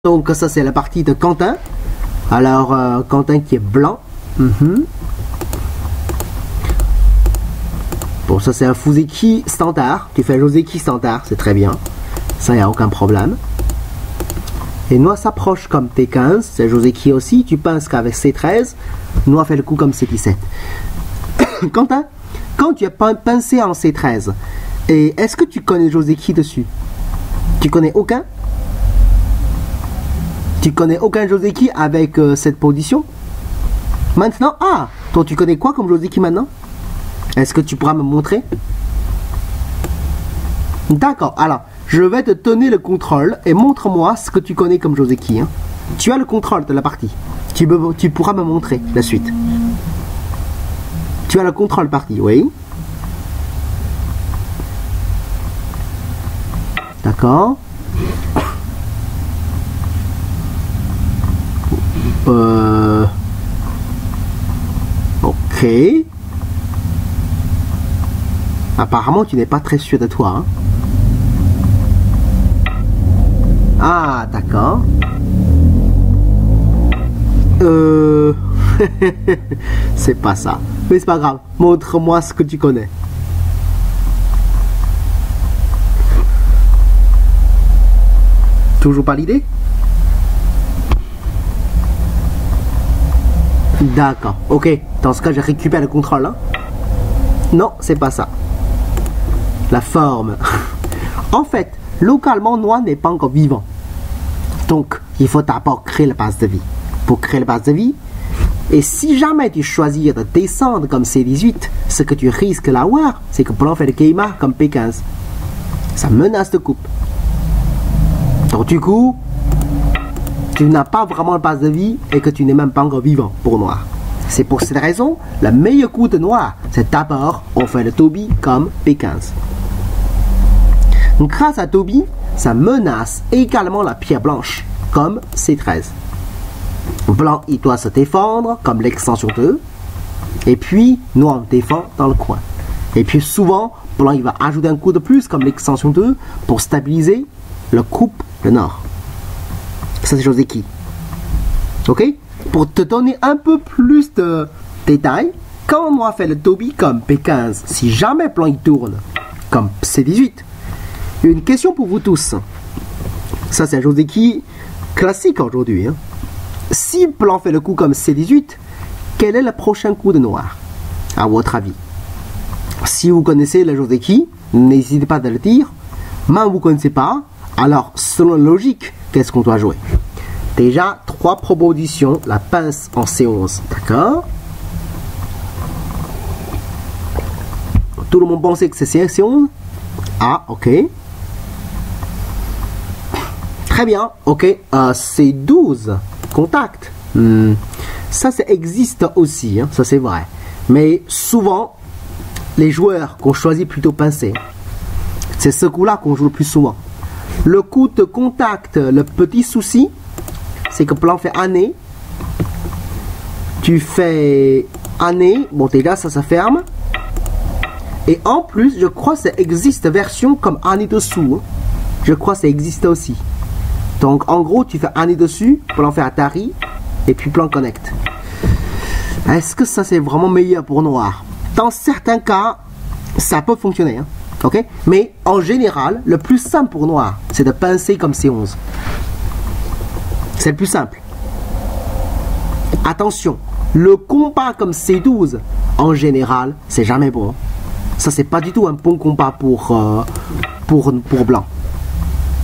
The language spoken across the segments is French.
Donc ça c'est la partie de Quentin. Alors Quentin qui est blanc. Bon, ça c'est un Fuseki standard. Tu fais un Joseki standard, c'est très bien. Ça, il n'y a aucun problème. Et Noix s'approche comme T15, c'est Joseki aussi. Tu penses qu'avec C13, Noix fait le coup comme C17. Quentin, quand tu as pincé en C13, et est-ce que tu connais Joseki dessus? Tu connais aucun? Tu connais aucun Joseki avec cette position? Maintenant, toi tu connais quoi comme Joseki maintenant? Est-ce que tu pourras me montrer? D'accord, alors je vais te donner le contrôle et montre-moi ce que tu connais comme Joseki. Tu as le contrôle de la partie. Tu pourras me montrer la suite. Tu as le contrôle partie, oui. D'accord. Ok. Apparemment, tu n'es pas très sûr de toi. Ah, d'accord. C'est pas ça. Mais c'est pas grave. Montre-moi ce que tu connais. Toujours pas l'idée? D'accord. Ok. Dans ce cas, je récupère le contrôle. Non, c'est pas ça. La forme. En fait, localement, Noix n'est pas encore vivant. Donc, il faut d'abord créer la base de vie. Pour créer la base de vie, et si jamais tu choisis de descendre comme C18, ce que tu risques d'avoir, c'est que Blanc fait le Keima comme P15. Ça menace de coupe. Donc, du coup, tu n'as pas vraiment la base de vie et que tu n'es même pas encore vivant pour Noir. C'est pour cette raison, le meilleur coup de Noir, c'est d'abord, on fait le Toby comme P15. Donc, grâce à Toby, ça menace également la pierre blanche, comme C13. Blanc, il doit se défendre, comme l'extension 2. Et puis, Noir défend dans le coin. Et puis, souvent, Blanc, il va ajouter un coup de plus, comme l'extension 2, pour stabiliser le coupe de Nord. Ça, c'est Joseki. Ok? Pour te donner un peu plus de détails, quand Noir fait le Toby comme P15, si jamais Blanc, il tourne comme C18, une question pour vous tous. Ça, c'est un Joseki classique aujourd'hui. Si Blanc fait le coup comme C18, quel est le prochain coup de Noir, à votre avis? Si vous connaissez le Joseki, n'hésitez pas à le dire. Même vous ne connaissez pas, alors selon la logique, qu'est-ce qu'on doit jouer? Déjà, 3 propositions, la pince en C11, d'accord? Tout le monde pensait que c'est C11? Ah, ok. Très bien, ok. C12, contact. Ça existe aussi, ça c'est vrai. Mais souvent, les joueurs qu'on choisit plutôt pincé, c'est ce coup-là qu'on joue le plus souvent. Le coup de contact, le petit souci, c'est que Blanc fait année. Tu fais année. Bon, déjà, ça se ferme. Et en plus, je crois que ça existe version comme année dessous. Je crois que ça existe aussi. Donc, en gros, tu fais année dessus. Blanc fait Atari. Et puis, Blanc connecte. Est-ce que ça, c'est vraiment meilleur pour Noir? Dans certains cas, ça peut fonctionner. Ok? Mais en général, le plus simple pour Noir, c'est de pincer comme C11. C'est le plus simple. Attention, le combat comme C12, en général, c'est jamais bon. Ça, c'est pas du tout un bon combat pour Blanc.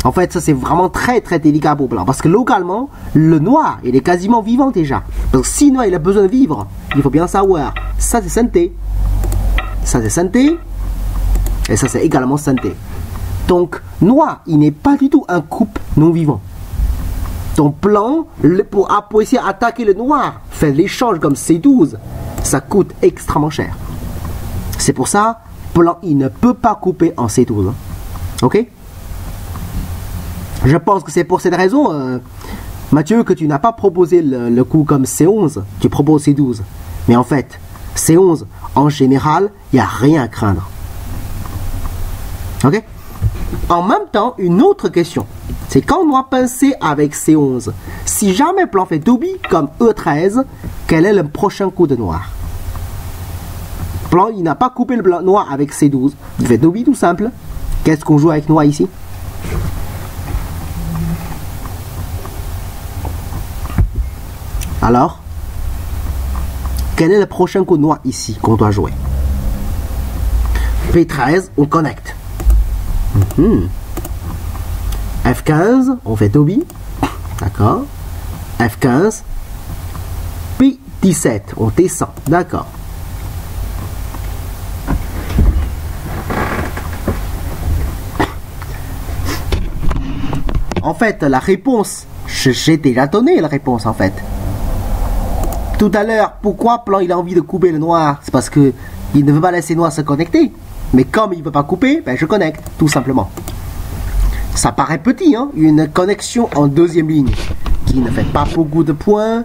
En fait, ça, c'est vraiment très très délicat pour Blanc. Parce que localement, le Noir, il est quasiment vivant déjà. Donc, si Noir, il a besoin de vivre, il faut bien savoir. Ça, c'est Santé. Ça, c'est Santé. Et ça, c'est également Santé. Donc, Noir, il n'est pas du tout un couple non vivant. Donc, Blanc, pour essayer d'attaquer le Noir, faire l'échange comme C12, ça coûte extrêmement cher. C'est pour ça, Blanc, il ne peut pas couper en C12. Ok? Je pense que c'est pour cette raison, Mathieu, que tu n'as pas proposé le coup comme C11, tu proposes C12. Mais en fait, C11, en général, il n'y a rien à craindre. Ok? En même temps, une autre question. C'est quand noir pincé avec C11. Si jamais blanc fait Dobby comme E13, quel est le prochain coup de noir? Blanc, il n'a pas coupé le blanc noir avec C12. Il fait Dobby tout simple. Qu'est-ce qu'on joue avec noir ici? Alors, quel est le prochain coup de noir ici qu'on doit jouer? P13, on connecte. F15, on fait Dobby. D'accord. F15. P17, on descend. D'accord. En fait, la réponse, j'ai déjà donné la réponse en fait. Tout à l'heure, pourquoi Plan il a envie de couper le noir? C'est parce que il ne veut pas laisser noir se connecter. Mais comme il ne veut pas couper, ben je connecte, tout simplement. Ça paraît petit, hein, une connexion en deuxième ligne qui ne fait pas beaucoup de points.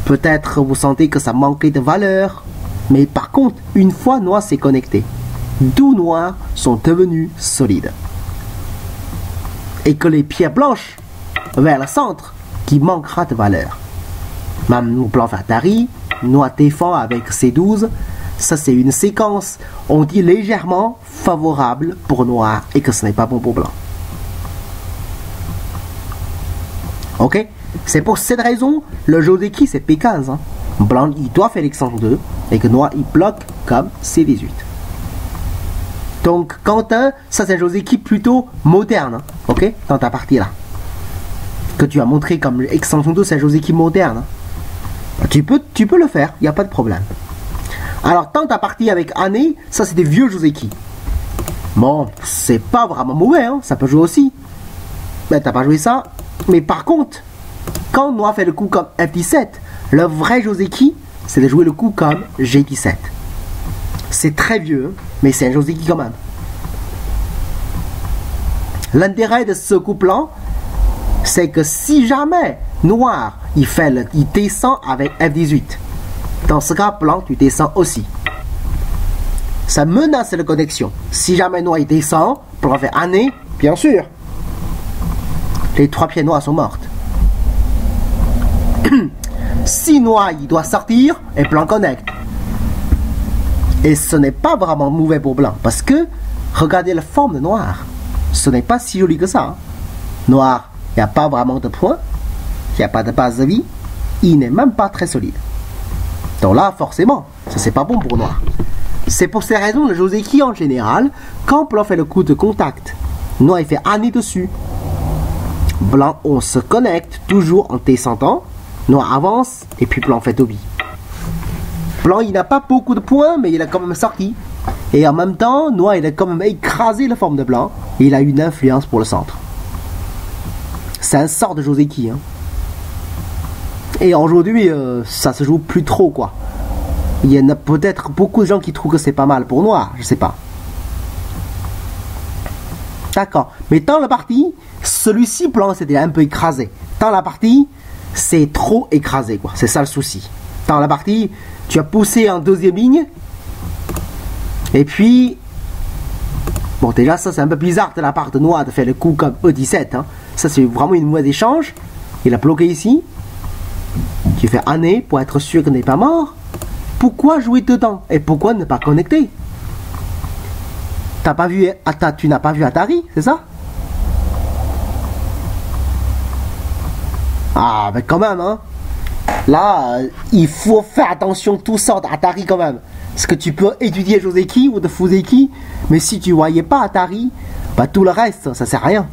Peut-être vous sentez que ça manquait de valeur. Mais par contre, une fois noir s'est connecté, deux noirs sont devenus solides. Et que les pierres blanches vers le centre qui manquera de valeur. Même au plan Atari, noir défend avec C12. Ça c'est une séquence, on dit légèrement favorable pour noir et que ce n'est pas bon pour blanc. Ok? C'est pour cette raison, le Joseki c'est P15. Hein. Blanc il doit faire l'extension 2 et que noir il bloque comme C18. Donc Quentin, ça c'est un Joseki plutôt moderne. Hein. Ok? Dans ta partie là. Que tu as montré comme extension 2 c'est un Joseki moderne. Hein. Tu peux le faire, il n'y a pas de problème. Alors, tant ta partie avec Anne, ça c'est des vieux Joseki. Bon, c'est pas vraiment mauvais, hein, ça peut jouer aussi. Ben, t'as pas joué ça. Mais par contre, quand Noir fait le coup comme F17, le vrai Joseki, c'est de jouer le coup comme G17. C'est très vieux, hein, mais c'est un Joseki quand même. L'intérêt de ce coup blanc, c'est que si jamais Noir, il descend avec F18. Dans ce cas, blanc, tu descends aussi. Ça menace la connexion. Si jamais noir il descend, blanc fait année, bien sûr. Les trois pieds noirs sont mortes. Si noir il doit sortir, et blanc connecte. Et ce n'est pas vraiment mauvais pour blanc, parce que regardez la forme de noir. Ce n'est pas si joli que ça. Hein. Noir, il n'y a pas vraiment de points, il n'y a pas de base de vie, il n'est même pas très solide. Donc là, forcément, ça c'est pas bon pour noir. C'est pour ces raisons le Joseki en général, quand blanc fait le coup de contact, noir il fait année dessus. Blanc, on se connecte toujours en descendant, noir avance et puis blanc fait Dobby. Blanc il n'a pas beaucoup de points, mais il a quand même sorti. Et en même temps, noir il a quand même écrasé la forme de blanc et il a une influence pour le centre. C'est un sort de Joseki. Hein. Et aujourd'hui, ça se joue plus trop, quoi. Il y en a peut-être beaucoup de gens qui trouvent que c'est pas mal pour noir, je sais pas. D'accord. Mais dans la partie, celui-ci, blanc, c'était un peu écrasé. Dans la partie, c'est trop écrasé, quoi. C'est ça le souci. Dans la partie, tu as poussé en deuxième ligne. Et puis... Bon, déjà, ça, c'est un peu bizarre de la part de noir de faire le coup comme E17. Hein. Ça, c'est vraiment une mauvaise échange. Il a bloqué ici. Tu fais année pour être sûr qu'il n'est pas mort. Pourquoi jouer dedans? Et pourquoi ne pas connecter? Tu n'as pas vu Atari, c'est ça? Ah, mais quand même, hein. Là, il faut faire attention tout ça d'Atari quand même. Parce que tu peux étudier Joseki ou de Fuseki, mais si tu voyais pas Atari, bah tout le reste, ça sert à rien.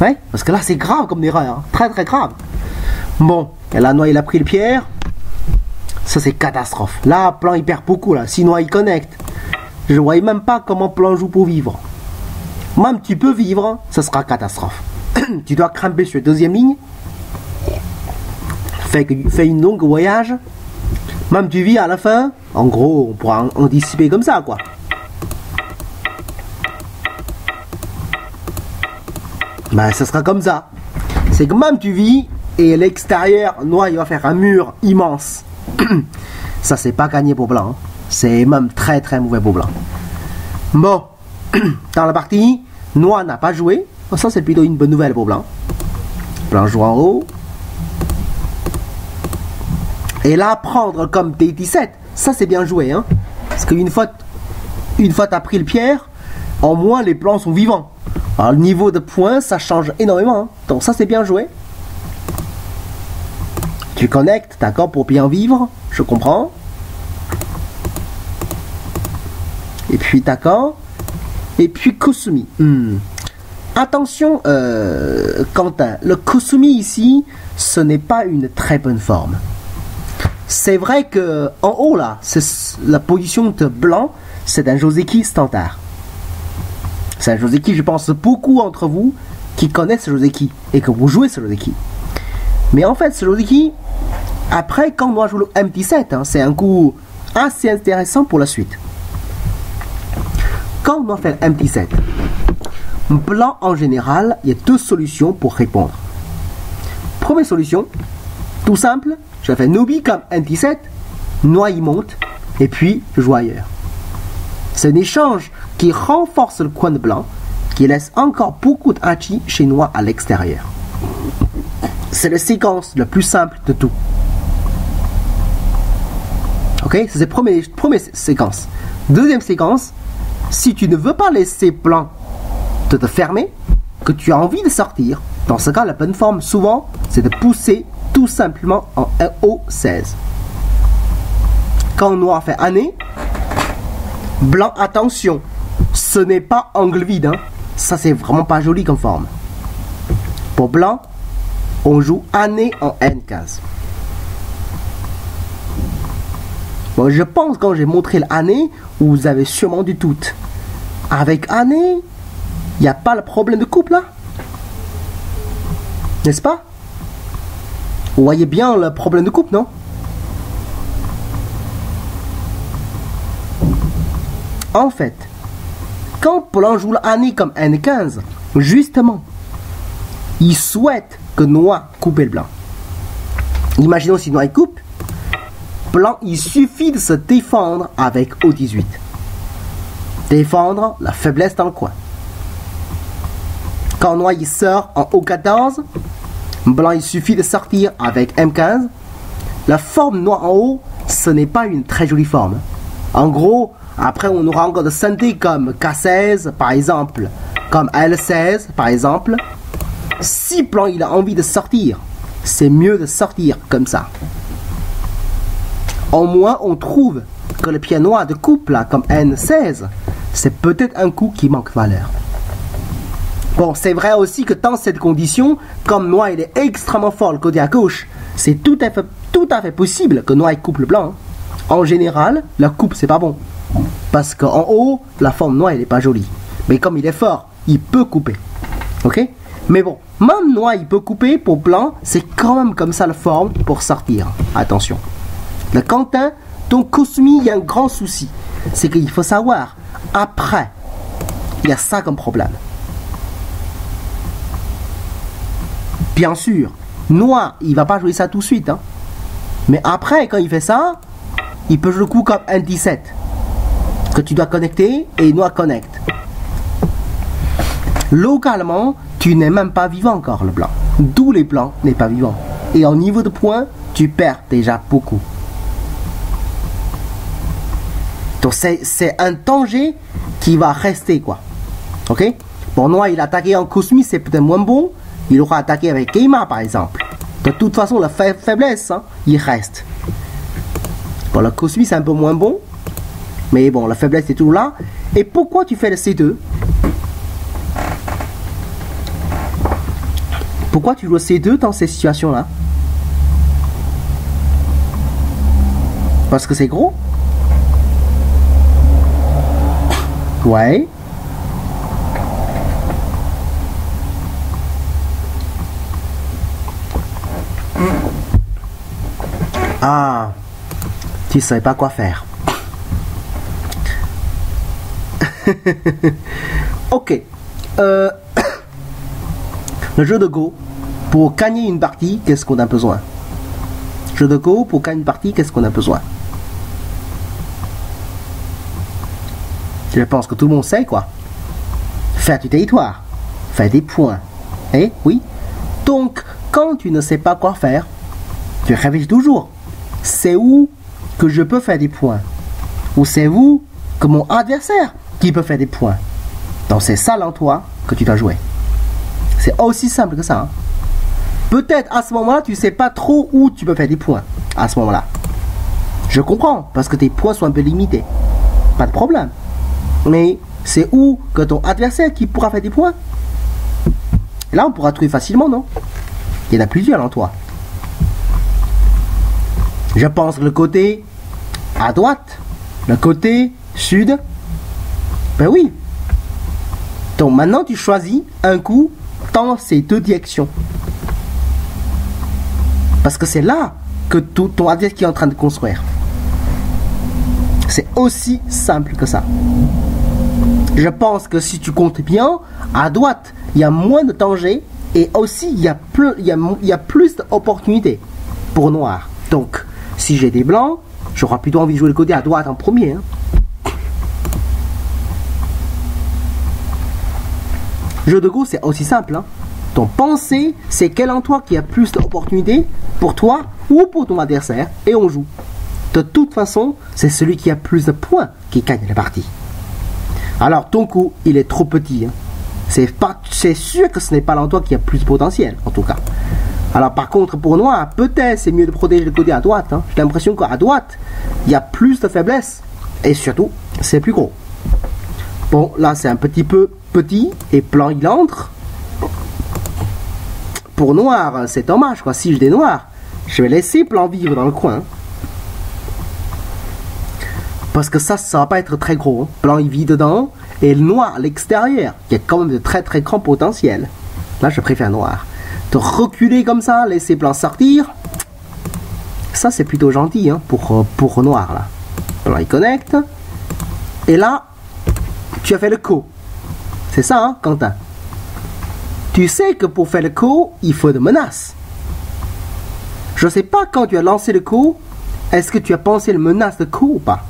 Ouais, parce que là, c'est grave comme erreur. Hein. Très très grave. Bon, et là, Noir, il a pris le pierre. Ça, c'est catastrophe. Là, Plan, il perd beaucoup, là. Si Noir, il connecte. Je ne voyais même pas comment Plan joue pour vivre. Même tu peux vivre, ça sera catastrophe. Tu dois cramper sur la deuxième ligne. Fais une longue voyage. Même tu vis à la fin. En gros, on pourra anticiper comme ça, quoi. Ben, ça sera comme ça. C'est que même tu vis, et l'extérieur, Noir, il va faire un mur immense. Ça, c'est pas gagné pour blanc. Hein. C'est même très très mauvais pour blanc. Bon, Dans la partie, noir n'a pas joué. Oh, ça, c'est plutôt une bonne nouvelle pour blanc. Blanc joue en haut. Et là, prendre comme D17, ça, c'est bien joué. Hein? Parce qu'une fois tu as pris le pierre, au moins les blancs sont vivants. Alors, le niveau de points, ça change énormément. Hein? Donc, ça, c'est bien joué. Tu connectes, d'accord, pour bien vivre. Je comprends. Et puis, d'accord. Et puis, Kusumi. Attention, Quentin. Le Kusumi ici, ce n'est pas une très bonne forme. C'est vrai que en haut, là, la position de blanc, c'est un Joseki standard. C'est un Joseki, je pense, beaucoup d'entre vous qui connaissent ce Joseki et que vous jouez ce Joseki. Mais en fait, ce Joseki, après, quand on joue le M17, hein, c'est un coup assez intéressant pour la suite. Quand on fait le M17, blanc en général, il y a deux solutions pour répondre. Première solution, tout simple, je fais Nobi comme M17, noir il monte, et puis je joue ailleurs. C'est un échange qui renforce le coin de blanc, qui laisse encore beaucoup de hachi chez noir à l'extérieur. C'est la séquence la plus simple de tout. Ok, c'est la première séquence. Deuxième séquence, si tu ne veux pas laisser blanc de te fermer, que tu as envie de sortir, dans ce cas, la bonne forme, souvent, c'est de pousser tout simplement en O16. Quand noir fait année, blanc, attention, ce n'est pas angle vide. Hein. Ça, c'est vraiment pas joli comme forme. Pour blanc, on joue année en N15. Bon, je pense quand j'ai montré l'année, vous avez sûrement du doute. Avec année, il n'y a pas le problème de coupe là? N'est-ce pas? Vous voyez bien le problème de coupe, non? En fait, quand blanc joue l'année comme N15, justement, il souhaite que noir coupe le blanc. Imaginons si noir coupe, blanc, il suffit de se défendre avec O18. Défendre la faiblesse dans le coin. Quand noir il sort en O14, blanc il suffit de sortir avec M15. La forme noire en haut, ce n'est pas une très jolie forme. En gros, après on aura encore de synthés comme K16 par exemple, comme L16 par exemple. Si blanc il a envie de sortir, c'est mieux de sortir comme ça. Au moins on trouve que le pied noir de coupe là comme N16, c'est peut-être un coup qui manque de valeur. Bon, c'est vrai aussi que dans cette condition, comme noir il est extrêmement fort le côté à gauche, c'est tout à fait possible que noir il coupe le blanc. En général, la coupe c'est pas bon. Parce qu'en haut, la forme noire elle est pas jolie. Mais comme il est fort, il peut couper. Ok? Mais bon, même noir il peut couper, pour blanc, c'est quand même comme ça la forme pour sortir. Attention. Le Quentin, donc Kusumi, il y a un grand souci. C'est qu'il faut savoir, après, il y a ça comme problème. Bien sûr, noir, il va pas jouer ça tout de suite. Hein. Mais après, quand il fait ça, il peut jouer le coup comme un 17. Que tu dois connecter et noir connecte. Localement, tu n'es même pas vivant encore le blanc. D'où les blancs n'est pas vivant. Et au niveau de points, tu perds déjà beaucoup. Donc c'est un danger qui va rester quoi. Ok? Bon, noir, il a attaqué en Kusumi, c'est peut-être moins bon. Il aura attaqué avec Keima par exemple. De toute façon, la faiblesse, hein, il reste. Bon, le Kusumi c'est un peu moins bon. Mais bon, la faiblesse est toujours là. Et pourquoi tu fais le C2? Pourquoi tu joues C2 dans ces situations-là? Parce que c'est gros? Ouais. Ah, tu savais pas quoi faire. Ok. Le jeu de Go, pour gagner une partie, qu'est-ce qu'on a besoin? Jeu de Go, pour gagner une partie, qu'est-ce qu'on a besoin? Je pense que tout le monde sait quoi. faire du territoire, faire des points. Eh oui. Donc, quand tu ne sais pas quoi faire, tu réfléchis toujours. C'est où que je peux faire des points? Ou c'est où que mon adversaire qui peut faire des points? Donc c'est ça l'endroit que tu dois jouer. C'est aussi simple que ça. Hein. Peut-être à ce moment-là, tu ne sais pas trop où tu peux faire des points. À ce moment-là. Je comprends, parce que tes points sont un peu limités. Pas de problème. Mais c'est où que ton adversaire qui pourra faire des points? Et là, on pourra trouver facilement, non? Il y en a plusieurs en toi. Je pense le côté à droite, le côté sud. Ben oui. Donc maintenant, tu choisis un coup dans ces deux directions. Parce que c'est là que ton adversaire qui est en train de construire. C'est aussi simple que ça. Je pense que si tu comptes bien, à droite, il y a moins de danger et aussi il y a plus d'opportunités pour noir. Donc, si j'ai des blancs, j'aurai plutôt envie de jouer le côté à droite en premier. Hein. Jeu de Go, c'est aussi simple. Hein. Donc, penser, c'est quel endroit qui a plus d'opportunités pour toi ou pour ton adversaire et on joue. De toute façon, c'est celui qui a plus de points qui gagne la partie. Alors, ton coup, il est trop petit. Hein. C'est sûr que ce n'est pas l'endroit qui a plus de potentiel, en tout cas. Alors, par contre, pour noir, peut-être c'est mieux de protéger le côté à droite. Hein. J'ai l'impression qu'à droite, il y a plus de faiblesse. Et surtout, c'est plus gros. Bon, là, c'est un petit peu petit et blanc, il entre. Pour noir, c'est dommage, quoi. Si je des noirs, je vais laisser blanc vivre dans le coin. Parce que ça va pas être très gros. Hein. Blanc, il vit dedans. Et le noir à l'extérieur, qui a quand même de très très grands potentiels. Là, je préfère noir. De reculer comme ça, laisser blanc sortir. Ça, c'est plutôt gentil hein, pour noir, là. Blanc, il connecte. Et là, tu as fait le coup. C'est ça, hein, Quentin? Tu sais que pour faire le coup, il faut de menaces. Je sais pas quand tu as lancé le coup, est-ce que tu as pensé le menace de coup ou pas?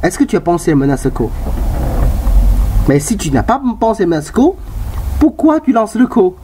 Est-ce que tu as pensé le menace de coup? Mais si tu n'as pas pensé le menace de coup, pourquoi tu lances le coup?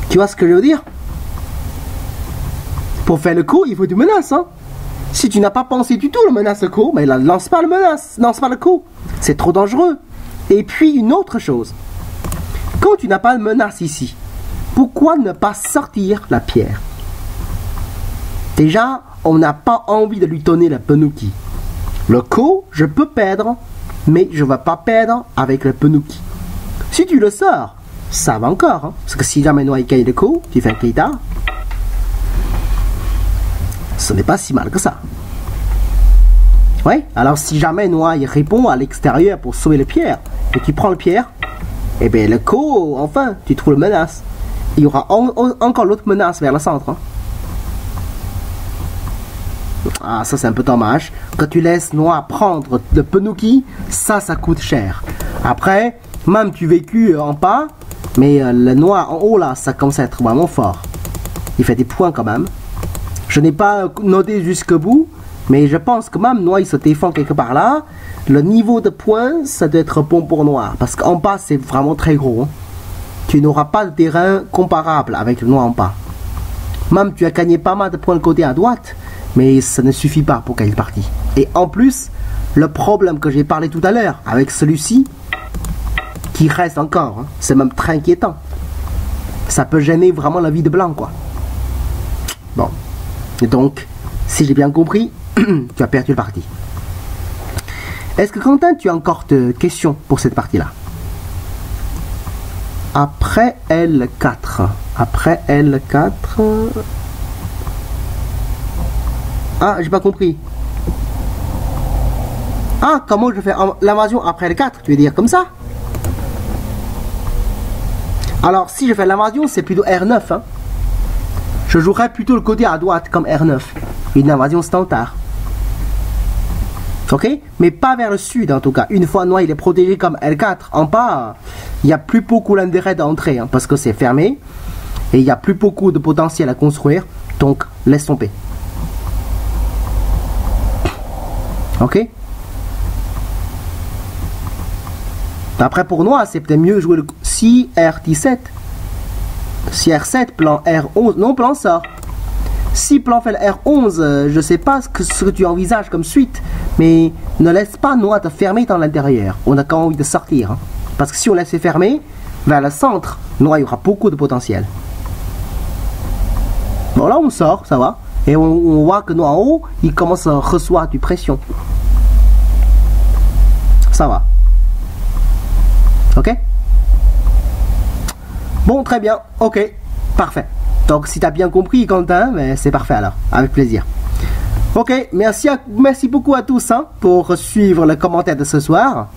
Tu vois ce que je veux dire? Pour faire le coup, il faut du menace, hein? Si tu n'as pas pensé du tout le menace de coup, mais là, lance pas le menace, lance pas le coup. C'est trop dangereux. Et puis, une autre chose. Quand tu n'as pas de menace ici, pourquoi ne pas sortir la pierre? Déjà, on n'a pas envie de lui donner le penouki. Le coup, je peux perdre, mais je ne vais pas perdre avec le penouki. Si tu le sors, ça va encore. Hein, parce que si jamais Noah gagne le coup, tu fais un Keita. Ce n'est pas si mal que ça. Ouais, alors si jamais Noah il répond à l'extérieur pour sauver le pierre, et tu prends le pierre, et bien le coup, enfin, tu trouves le menace. Il y aura encore l'autre menace vers le centre. Hein. Ah, ça c'est un peu dommage. Quand tu laisses Noah prendre le penouki, ça coûte cher. Après, même tu vécu en bas, mais le Noah en haut là, ça commence à être vraiment fort. Il fait des points quand même. Je n'ai pas noté jusqu'au bout, mais je pense que même Noir il se défend quelque part là. Le niveau de points, ça doit être bon pour Noir. Parce qu'en bas, c'est vraiment très gros. Hein. Tu n'auras pas de terrain comparable avec le Noir en bas. Même tu as gagné pas mal de points de côté à droite, mais ça ne suffit pas pour gagner partie. Et en plus, le problème que j'ai parlé tout à l'heure avec celui-ci, qui reste encore, hein, c'est même très inquiétant. Ça peut gêner vraiment la vie de blanc, quoi. Bon. Et donc, si j'ai bien compris, tu as perdu le parti. Est-ce que Quentin, tu as encore des questions pour cette partie-là? Après L4. Après L4... Ah, j'ai pas compris. Ah, comment je fais l'invasion après L4? Tu veux dire comme ça? Alors, si je fais l'invasion, c'est plutôt R9, hein. Je jouerais plutôt le côté à droite comme R9. Une invasion standard. Ok? Mais pas vers le sud en tout cas. Une fois Noir il est protégé comme L4 en bas, il n'y a plus beaucoup l'intérêt d'entrer. Hein, parce que c'est fermé. Et il n'y a plus beaucoup de potentiel à construire. Donc laisse tomber. Ok. Après pour Noix, c'est peut-être mieux jouer le si R17. Si R7, plan R11, non plan ça. Si plan fait le R11, je sais pas ce que tu envisages comme suite, mais ne laisse pas Noix te fermer dans l'intérieur. On a quand même envie de sortir. Hein. Parce que si on laisse fermer, vers le centre, Noix, il y aura beaucoup de potentiel. Bon là on sort, ça va. Et on voit que Noix en haut, il commence à recevoir du pression. Ça va. Ok. Bon, très bien. Ok. Parfait. Donc, si tu as bien compris, Quentin, c'est parfait alors. Avec plaisir. Ok. Merci beaucoup à tous hein, pour suivre le commentaire de ce soir.